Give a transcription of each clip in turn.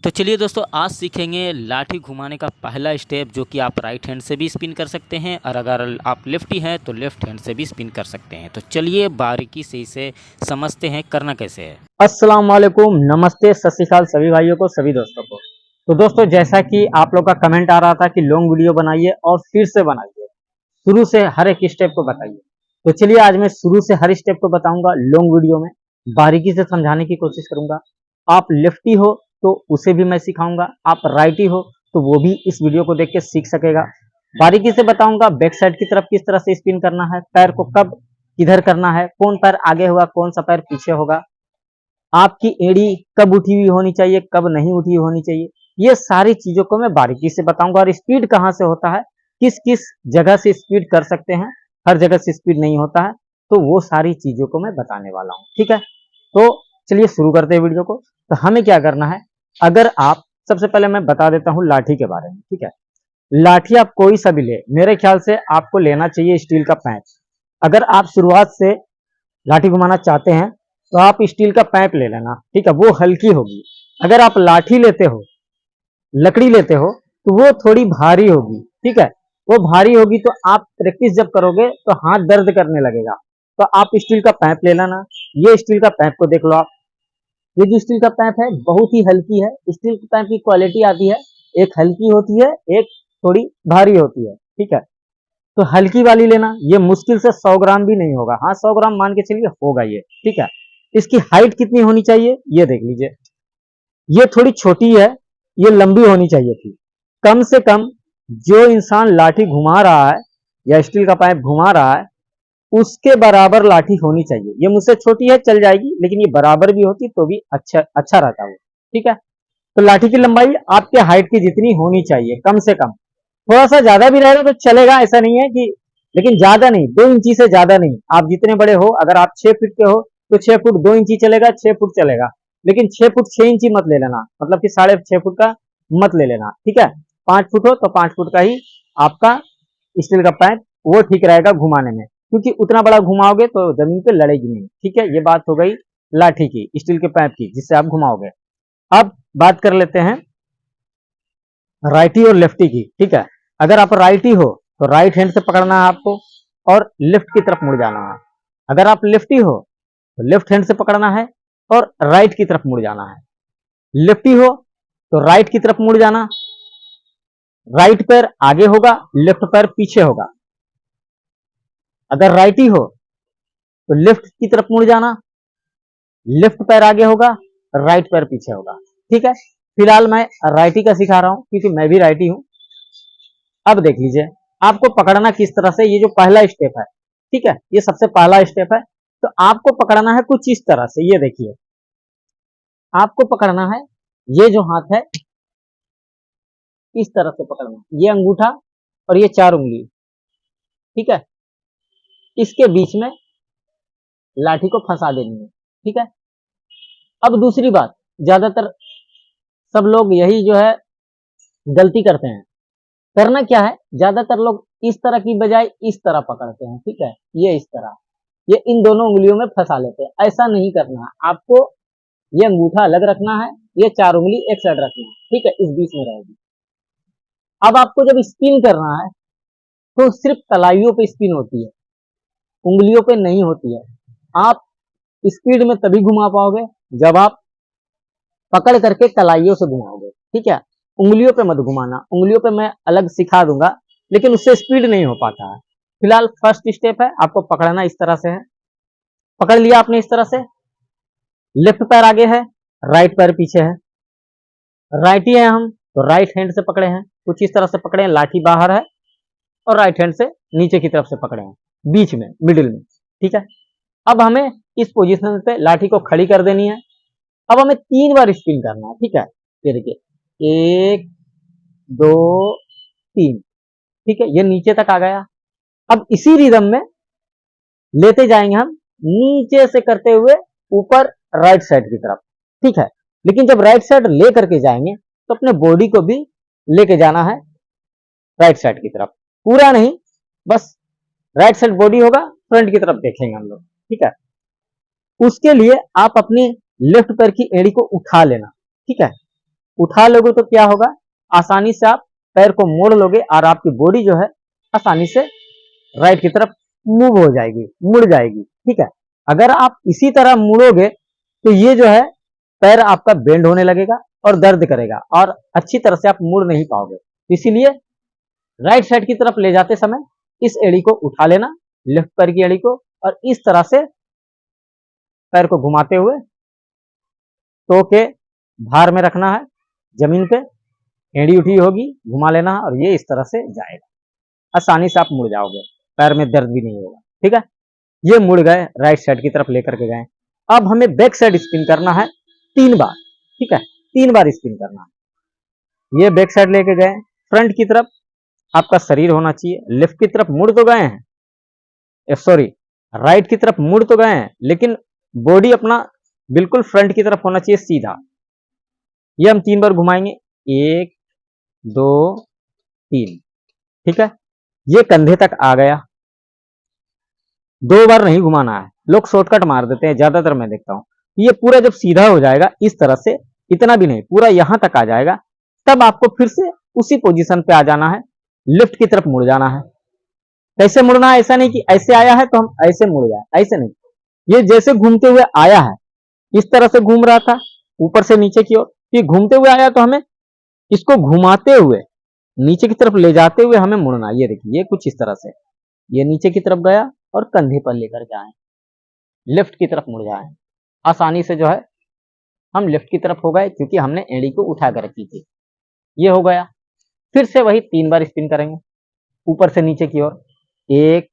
तो चलिए दोस्तों, आज सीखेंगे लाठी घुमाने का पहला स्टेप, जो कि आप राइट हैंड से भी स्पिन कर सकते हैं और अगर आप लेफ्टी हैं तो लेफ्ट हैंड से भी स्पिन कर सकते हैं। तो चलिए बारीकी से इसे समझते हैं करना कैसे है। अस्सलाम वालेकुम, नमस्ते, सत श्री अकाल सभी भाइयों को, सभी दोस्तों को। तो दोस्तों, जैसा कि आप लोग का कमेंट आ रहा था कि लॉन्ग वीडियो बनाइए और फिर से बनाइए, शुरू से हर एक स्टेप को बताइए। तो चलिए आज मैं शुरू से हर स्टेप को बताऊंगा लॉन्ग वीडियो में, बारीकी से समझाने की कोशिश करूंगा। आप लेफ्टी हो तो उसे भी मैं सिखाऊंगा, आप राइटी हो तो वो भी इस वीडियो को देख के सीख सकेगा। बारीकी से बताऊंगा बैक साइड की तरफ किस तरह से स्पिन करना है, पैर को कब किधर करना है, कौन पैर आगे होगा कौन सा पैर पीछे होगा, आपकी एड़ी कब उठी हुई होनी चाहिए कब नहीं उठी हुई होनी चाहिए। ये सारी चीजों को मैं बारीकी से बताऊंगा। और स्पीड कहाँ से होता है, किस किस जगह से स्पीड कर सकते हैं, हर जगह से स्पीड नहीं होता है, तो वो सारी चीजों को मैं बताने वाला हूँ। ठीक है, तो चलिए शुरू करते हैं वीडियो को। तो हमें क्या करना है, अगर आप, सबसे पहले मैं बता देता हूँ लाठी के बारे में। ठीक है, लाठी आप कोई सा भी ले, मेरे ख्याल से आपको लेना चाहिए स्टील का पैंच। अगर आप शुरुआत से लाठी घुमाना चाहते हैं तो आप स्टील का पाइप ले लेना। ठीक है, वो हल्की होगी। अगर आप लाठी लेते हो, लकड़ी लेते हो, तो वो थोड़ी भारी होगी। ठीक है, वो भारी होगी तो आप प्रैक्टिस जब करोगे तो हाथ दर्द करने लगेगा। तो आप स्टील का पाइप ले लेना। ये स्टील का पाइप को देख लो आप, ये जो स्टील का पाइप है बहुत ही हल्की है। स्टील के पाइप की क्वालिटी आती है, एक हल्की होती है, एक थोड़ी भारी होती है। ठीक है, तो हल्की वाली लेना। ये मुश्किल से 100 ग्राम भी नहीं होगा, हाँ 100 ग्राम मान के चलिए होगा ये। ठीक है, इसकी हाइट कितनी होनी चाहिए ये देख लीजिए, ये थोड़ी छोटी है, ये लंबी होनी चाहिए थी। कम से कम जो इंसान लाठी घुमा रहा है या स्टील का पाइप घुमा रहा है उसके बराबर लाठी होनी चाहिए। ये मुझसे छोटी है चल जाएगी, लेकिन ये बराबर भी होती तो भी अच्छा अच्छा रहता वो। ठीक है, तो लाठी की लंबाई आपके हाइट की जितनी होनी चाहिए, कम से कम। थोड़ा सा ज्यादा भी रहेगा तो चलेगा, ऐसा नहीं है कि, लेकिन ज्यादा नहीं, 2 इंची से ज्यादा नहीं। आप जितने बड़े हो, अगर आप 6 फीट के हो तो 6 फुट 2 इंची चलेगा, 6 फुट चलेगा, लेकिन 6 फुट 6 इंची मत ले लेना, मतलब कि 6.5 फुट का मत ले लेना। ठीक है, 5 फुट हो तो 5 फुट का ही आपका स्टील का पाइप, वो ठीक रहेगा घुमाने में, क्योंकि उतना बड़ा घुमाओगे तो जमीन पे लड़ेगी नहीं। ठीक है, ये बात हो गई लाठी की, स्टील के पाइप की जिससे आप घुमाओगे। अब बात कर लेते हैं राइटी और लेफ्टी की। ठीक है, अगर आप राइटी हो तो राइट हैंड से पकड़ना है आपको और लेफ्ट की तरफ मुड़ जाना है। अगर आप लेफ्टी हो तो लेफ्ट हैंड से पकड़ना है और राइट की तरफ मुड़ जाना है। लेफ्टी हो तो राइट की तरफ मुड़ जाना, राइट पैर आगे होगा, लेफ्ट पैर पीछे होगा। अगर राइटी हो तो लेफ्ट की तरफ मुड़ जाना, लेफ्ट पैर आगे होगा, राइट पैर पीछे होगा। ठीक है, फिलहाल मैं राइटी का सिखा रहा हूं क्योंकि मैं भी राइटी हूं। अब देख लीजिए आपको पकड़ना किस तरह से, ये जो पहला स्टेप है, ठीक है, ये सबसे पहला स्टेप है। तो आपको पकड़ना है कुछ इस तरह से, ये देखिए आपको पकड़ना है, ये जो हाथ है इस तरह से पकड़ना है, ये अंगूठा और ये 4 उंगली। ठीक है, इसके बीच में लाठी को फंसा देनी है। ठीक है, अब दूसरी बात, ज्यादातर सब लोग यही जो है गलती करते हैं। करना क्या है, ज्यादातर लोग इस तरह की बजाय इस तरह पकड़ते हैं। ठीक है, ये इस तरह, ये इन दोनों उंगलियों में फंसा लेते हैं। ऐसा नहीं करना है आपको, ये अंगूठा अलग रखना है, ये 4 उंगली एक साइड रखना है। ठीक है, इस बीच में रहेगी। अब आपको जब स्पिन करना है तो सिर्फ तलाइयों पे स्पिन होती है, उंगलियों पे नहीं होती है। आप स्पीड में तभी घुमा पाओगे जब आप पकड़ करके कलाइयों से घुमाओगे। ठीक है, उंगलियों पे मत घुमाना, उंगलियों पे मैं अलग सिखा दूंगा, लेकिन उससे स्पीड नहीं हो पाता है। फिलहाल फर्स्ट स्टेप है, आपको पकड़ना इस तरह से है। पकड़ लिया आपने इस तरह से, लेफ्ट पैर आगे है, राइट पैर पीछे है। राइटी है हम तो राइट हैंड से पकड़े हैं, कुछ इस तरह से पकड़े हैं, लाठी बाहर है और राइट हैंड से नीचे की तरफ से पकड़े हैं, बीच में मिडिल में। ठीक है, अब हमें इस पोजीशन पे लाठी को खड़ी कर देनी है। अब हमें 3 बार स्पिन करना है। ठीक है, ये देखिए 1 2 3। ठीक है, ये नीचे तक आ गया। अब इसी रिदम में लेते जाएंगे हम नीचे से करते हुए ऊपर राइट साइड की तरफ। ठीक है, लेकिन जब राइट साइड ले करके जाएंगे तो अपने बॉडी को भी लेके जाना है राइट साइड की तरफ, पूरा नहीं, बस राइट साइड बॉडी होगा, फ्रंट की तरफ देखेंगे हम लोग। ठीक है, उसके लिए आप अपनी लेफ्ट पैर की एड़ी को उठा लेना। ठीक है, उठा लोगे तो क्या होगा, आसानी से आप पैर को मोड़ लोगे और आपकी बॉडी जो है आसानी से राइट की तरफ मूव हो जाएगी, मुड़ जाएगी। ठीक है, अगर आप इसी तरह मुड़ोगे तो ये जो है पैर आपका बेंड होने लगेगा और दर्द करेगा और अच्छी तरह से आप मुड़ नहीं पाओगे। इसीलिए राइट साइड की तरफ ले जाते समय इस एड़ी को उठा लेना, लेफ्ट पैर की एड़ी को, और इस तरह से पैर को घुमाते हुए टो के भार में रखना है, जमीन पे एड़ी उठी होगी, घुमा लेना है और ये इस तरह से जाएगा। आसानी से आप मुड़ जाओगे, पैर में दर्द भी नहीं होगा। ठीक है, ये मुड़ गए, राइट साइड की तरफ लेकर के गए। अब हमें बैक साइड स्पिन करना है 3 बार। ठीक है, 3 बार स्पिन करना है। ये बैक साइड लेके गए, फ्रंट की तरफ आपका शरीर होना चाहिए, लेफ्ट की तरफ मुड़ तो गए हैं, सॉरी राइट की तरफ मुड़ तो गए हैं, लेकिन बॉडी अपना बिल्कुल फ्रंट की तरफ होना चाहिए सीधा। ये हम 3 बार घुमाएंगे, 1 2 3। ठीक है, ये कंधे तक आ गया। 2 बार नहीं घुमाना है, लोग शॉर्टकट मार देते हैं, ज्यादातर मैं देखता हूं। ये पूरा जब सीधा हो जाएगा इस तरह से, इतना भी नहीं, पूरा यहां तक आ जाएगा, तब आपको फिर से उसी पोजीशन पे आ जाना है, लेफ्ट की तरफ मुड़ जाना है। कैसे मुड़ना है, ऐसा नहीं कि ऐसे आया है तो हम ऐसे मुड़ जाए, ऐसे नहीं। ये जैसे घूमते हुए आया है, इस तरह से घूम रहा था ऊपर से नीचे की ओर, ये घूमते हुए आया तो हमें इसको घुमाते हुए नीचे की तरफ ले जाते हुए हमें मुड़ना। ये देखिए, ये कुछ इस तरह से, ये नीचे की तरफ गया और कंधे पर लेकर जाए, लेफ्ट की तरफ मुड़ जाए। आसानी से जो है हम लेफ्ट की तरफ हो गए, क्योंकि हमने एड़ी को उठा कर रखी थी। ये हो गया। फिर से वही 3 बार स्पिन करेंगे ऊपर से नीचे की ओर, 1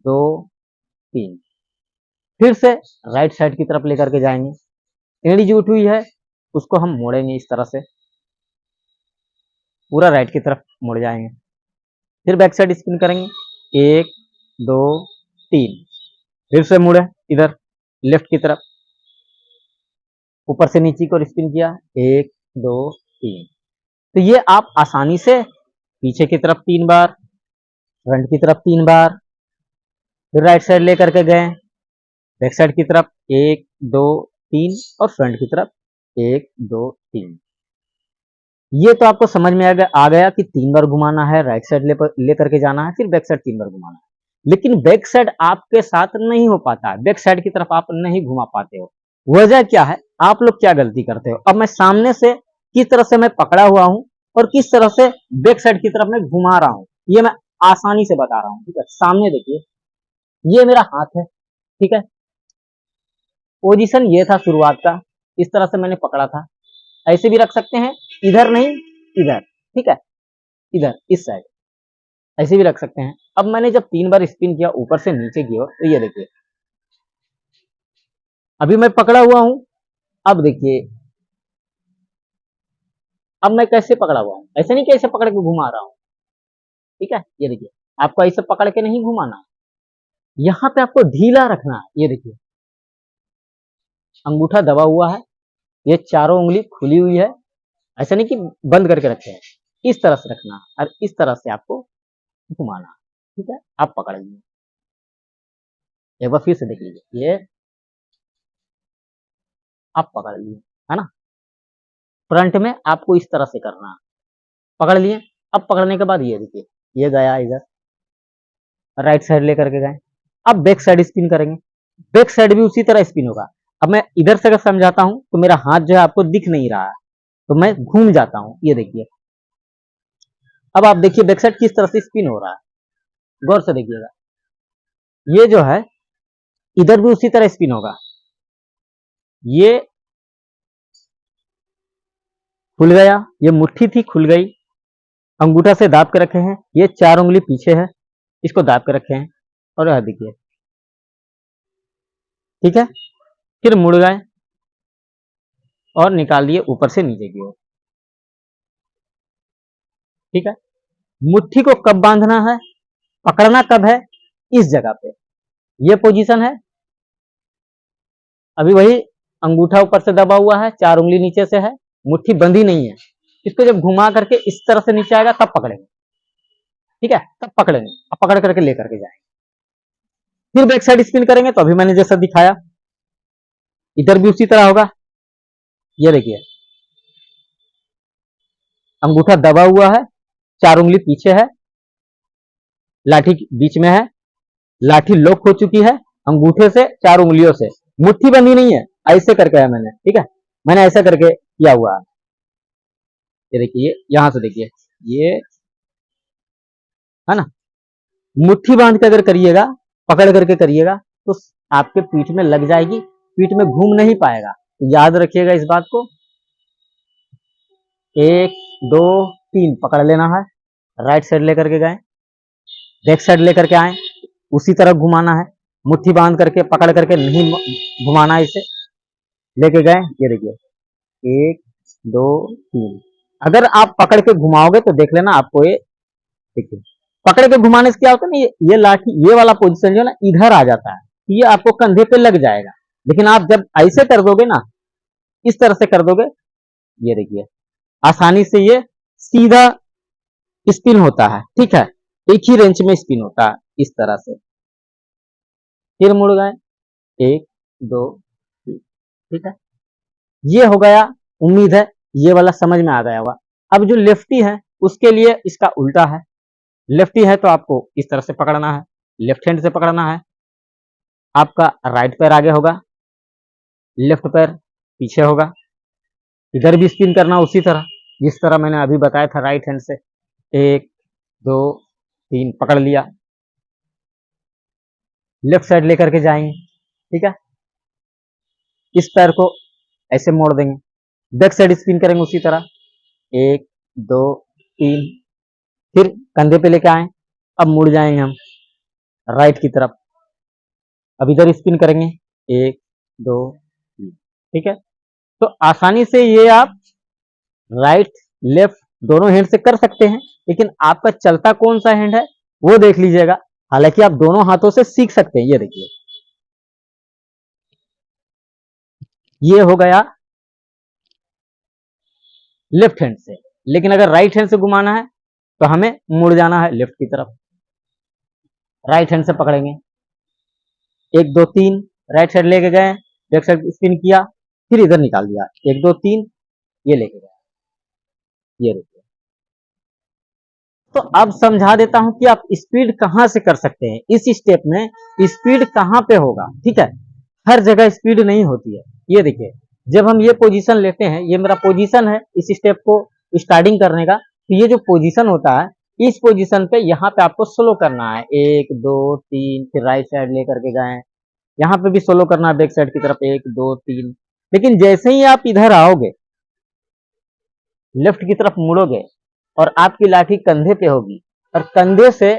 2 3। फिर से राइट साइड की तरफ लेकर के जाएंगे, एड़ी जो उठी हुई है उसको हम मोड़ेंगे इस तरह से, पूरा राइट की तरफ मुड़ जाएंगे। फिर बैक साइड स्पिन करेंगे, 1 2 3। फिर से मुड़े इधर लेफ्ट की तरफ, ऊपर से नीचे को स्पिन किया, 1 2 3। तो ये आप आसानी से पीछे की तरफ 3 बार, फ्रंट की तरफ 3 बार, फिर राइट साइड लेकर के गए, बैक साइड की तरफ 1 2 3 और फ्रंट की तरफ 1 2 3। ये तो आपको समझ में आ गया कि 3 बार घुमाना है, राइट साइड लेकर के जाना है, फिर बैक साइड 3 बार घुमाना है। लेकिन बैक साइड आपके साथ नहीं हो पाता है, बैक साइड की तरफ आप नहीं घुमा पाते हो। वजह क्या है, आप लोग क्या गलती करते हो? अब मैं सामने से किस तरह से मैं पकड़ा हुआ हूं और किस तरह से बैक साइड की तरफ मैं घुमा रहा हूं, ये मैं आसानी से बता रहा हूं। ठीक है, सामने देखिए, ये मेरा हाथ है। ठीक है, पोजीशन ये था शुरुआत का, इस तरह से मैंने पकड़ा था। ऐसे भी रख सकते हैं, इधर नहीं इधर। ठीक है, इधर इस साइड ऐसे भी रख सकते हैं। अब मैंने जब 3 बार स्पिन किया ऊपर से नीचे की ओर, तो ये देखिए अभी मैं पकड़ा हुआ हूं। अब देखिए, अब मैं कैसे पकड़ा हुआ हूं, ऐसे नहीं कि ऐसे पकड़ के घुमा रहा हूं। ठीक है, ये देखिए, आपको ऐसे पकड़ के नहीं घुमाना, यहां पे आपको ढीला रखना है। ये देखिए, अंगूठा दबा हुआ है, ये चारों उंगली खुली हुई है, ऐसा नहीं कि बंद करके रखे हैं, इस तरह से रखना और इस तरह से आपको घुमाना। ठीक है, आप पकड़ लीजिए, एक बार फिर से देख लीजिए, ये आप पकड़ लिए, है ना। फ्रंट में आपको इस तरह से करना है, पकड़ लिए। अब पकड़ने के बाद ये देखिए, ये गया इधर, राइट साइड लेकर के गए। अब बैक साइड स्पिन करेंगे, बैक साइड भी उसी तरह स्पिन होगा। अब मैं इधर से अगर समझाता हूं तो मेरा हाथ जो है आपको दिख नहीं रहा है, तो मैं घूम जाता हूं। ये देखिए, अब आप देखिए बैक साइड किस तरह से स्पिन हो रहा है, गौर से देखिएगा। ये जो है इधर भी उसी तरह स्पिन होगा। ये खुल गया, ये मुट्ठी थी खुल गई, अंगूठा से दाब के रखे हैं, ये 4 उंगली पीछे है, इसको दाब के रखे हैं और यह देखिए। ठीक है, फिर मुड़ गए और निकाल दिए ऊपर से नीचे की ओर। ठीक है, मुट्ठी को कब बांधना है, पकड़ना कब है, इस जगह पे ये पोजीशन है। अभी वही अंगूठा ऊपर से दबा हुआ है, 4 उंगली नीचे से है, मुट्ठी बंधी नहीं है। इसको जब घुमा करके इस तरह से नीचे आएगा तब पकड़ेंगे। ठीक है, तब पकड़ेंगे, अब पकड़ करके लेकर के जाएंगे। फिर बैक साइड स्पिन करेंगे तो अभी मैंने जैसा दिखाया, इधर भी उसी तरह होगा। ये देखिए, अंगूठा दबा हुआ है, 4 उंगली पीछे है, लाठी बीच में है, लाठी लॉक हो चुकी है, अंगूठे से 4 उंगलियों से, मुट्ठी बंधी नहीं है, ऐसे करके है मैंने, ठीक है, मैंने ऐसा करके किया हुआ है। ये देखिए, यहां से देखिए, ये है ना, मुट्ठी बांध के अगर करिएगा, पकड़ करके करिएगा, तो आपके पीठ में लग जाएगी, पीठ में घूम नहीं पाएगा। तो याद रखिएगा इस बात को। 1 2 3 पकड़ लेना है, राइट साइड लेकर के गए, बैक साइड लेकर के आए, उसी तरह घुमाना है, मुट्ठी बांध करके पकड़ करके नहीं घुमाना है, इसे लेके गए, ये देखिए 1 2 3। अगर आप पकड़ के घुमाओगे तो देख लेना आपको ये, देखिए पकड़ के घुमाने से क्या होता है ना, ये लाठी, ये वाला पोजीशन जो है ना इधर आ जाता है, ये आपको कंधे पे लग जाएगा। लेकिन आप जब ऐसे कर दोगे ना, इस तरह से कर दोगे, ये देखिए आसानी से ये सीधा स्पिन होता है, ठीक है, एक ही रेंज में स्पिन होता है, इस तरह से। फिर मुड़ गए, 1 2 3, ठीक है, ये हो गया। उम्मीद है ये वाला समझ में आ गया होगा। अब जो लेफ्टी है उसके लिए इसका उल्टा है। लेफ्टी है तो आपको इस तरह से पकड़ना है, लेफ्ट हैंड से पकड़ना है, आपका राइट पैर आगे होगा, लेफ्ट पैर पीछे होगा, इधर भी स्पिन करना उसी तरह जिस तरह मैंने अभी बताया था, राइट हैंड से 1 2 3 पकड़ लिया, लेफ्ट साइड लेकर के जाएंगे, ठीक है, इस पैर को ऐसे मोड़ देंगे, बैक साइड स्पिन करेंगे उसी तरह, 1 2 3, फिर कंधे पे लेके आए, अब मुड़ जाएंगे हम राइट की तरफ, अब इधर स्पिन करेंगे, 1 2 3, ठीक है। तो आसानी से ये आप राइट लेफ्ट दोनों हैंड से कर सकते हैं, लेकिन आपका चलता कौन सा हैंड है वो देख लीजिएगा। हालांकि आप दोनों हाथों से सीख सकते हैं, ये देखिए ये हो गया लेफ्ट हैंड से, लेकिन अगर राइट हैंड से घुमाना है तो हमें मुड़ जाना है लेफ्ट की तरफ, राइट हैंड से पकड़ेंगे, 1 2 3 राइट साइड लेके गए, बैक साइड स्पिन किया, फिर इधर निकाल दिया, 1 2 3 ये लेके गए, ये देखिए। तो अब समझा देता हूं कि आप स्पीड कहां से कर सकते हैं, इस स्टेप में स्पीड कहां पे होगा, ठीक है, हर जगह स्पीड नहीं होती है। ये देखिए, जब हम ये पोजीशन लेते हैं, ये मेरा पोजीशन है इस स्टेप को स्टार्टिंग करने का, तो ये जो पोजीशन होता है, इस पोजीशन पे यहाँ पे आपको स्लो करना है, 1 2 3, फिर राइट साइड लेकर के गए, यहाँ पे भी स्लो करना है बैक साइड की तरफ, 1 2 3। लेकिन जैसे ही आप इधर आओगे, लेफ्ट की तरफ मुड़ोगे और आपकी लाठी कंधे पे होगी और कंधे से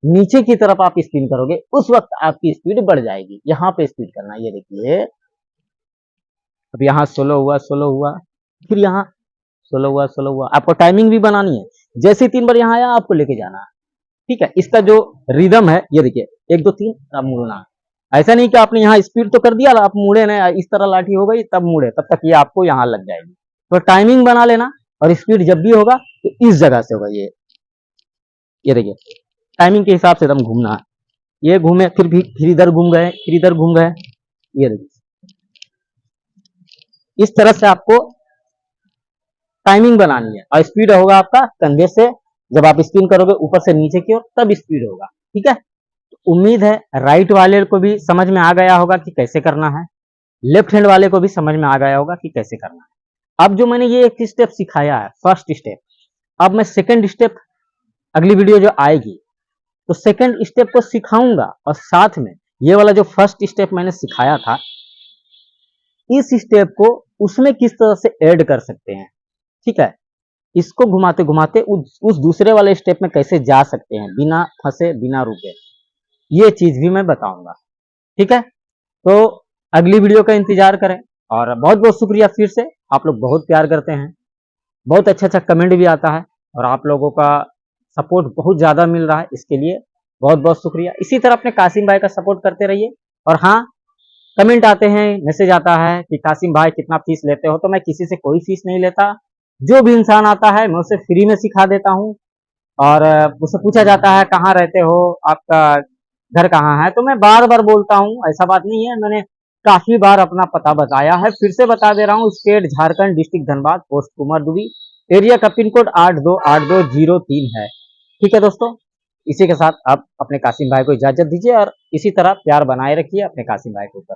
नीचे की तरफ आप स्पिन करोगे, उस वक्त आपकी स्पीड बढ़ जाएगी। यहाँ पे स्पीड करना, ये देखिए, अब यहाँ स्लो हुआ, स्लो हुआ, फिर यहाँ स्लो हुआ, स्लो हुआ, आपको टाइमिंग भी बनानी है, जैसे 3 बार यहाँ आया आपको लेके जाना है, ठीक है। इसका जो रिदम है, ये देखिए 1 2 3 अब मुड़ना है, ऐसा नहीं कि आपने यहाँ स्पीड तो कर दिया, आप मुड़े ना, इस तरह लाठी हो गई तब मुड़े, तब तक ये आपको यहाँ लग जाएगी। तो टाइमिंग बना लेना, और स्पीड जब भी होगा तो इस जगह से होगा, ये देखिए टाइमिंग के हिसाब से एकदम घूमना है, ये घूमे, फिर इधर घूम गए, फिर इधर घूम गए, ये देखिए इस तरह से आपको टाइमिंग बनानी है। और स्पीड होगा आपका कंधे से, जब आप स्पिन करोगे ऊपर से नीचे की ओर तब स्पीड होगा, ठीक है। तो उम्मीद है राइट वाले को भी समझ में आ गया होगा कि कैसे करना है, लेफ्ट हैंड वाले को भी समझ में आ गया होगा कि कैसे करना है। अब जो मैंने ये एक स्टेप सिखाया है, फर्स्ट स्टेप, अब मैं सेकंड स्टेप, अगली वीडियो जो आएगी तो सेकंड स्टेप को सिखाऊंगा, और साथ में ये वाला जो फर्स्ट स्टेप मैंने सिखाया था, इस स्टेप को उसमें किस तरह से ऐड कर सकते हैं, ठीक है, इसको घुमाते घुमाते उस दूसरे वाले स्टेप में कैसे जा सकते हैं बिना फंसे, बिना रुके, ये चीज भी मैं बताऊंगा, ठीक है। तो अगली वीडियो का इंतजार करें, और बहुत बहुत शुक्रिया फिर से, आप लोग बहुत प्यार करते हैं, बहुत अच्छा अच्छा कमेंट भी आता है, और आप लोगों का सपोर्ट बहुत ज़्यादा मिल रहा है, इसके लिए बहुत बहुत शुक्रिया। इसी तरह अपने कासिम भाई का सपोर्ट करते रहिए। और हाँ, कमेंट आते हैं, मैसेज आता है कि कासिम भाई कितना फीस लेते हो, तो मैं किसी से कोई फीस नहीं लेता, जो भी इंसान आता है मैं उसे फ्री में सिखा देता हूँ। और मुझसे पूछा जाता है कहाँ रहते हो, आपका घर कहाँ है, तो मैं बार बार बोलता हूँ, ऐसा बात नहीं है, मैंने काफी बार अपना पता बताया है, फिर से बता दे रहा हूँ, state Jharkhand, district Dhanbad, post Kumar Dubi, area का पिन कोड 828203 है। ठीक है दोस्तों, इसी के साथ आप अपने कासिम भाई को इजाजत दीजिए और इसी तरह प्यार बनाए रखिए अपने कासिम भाई के ऊपर।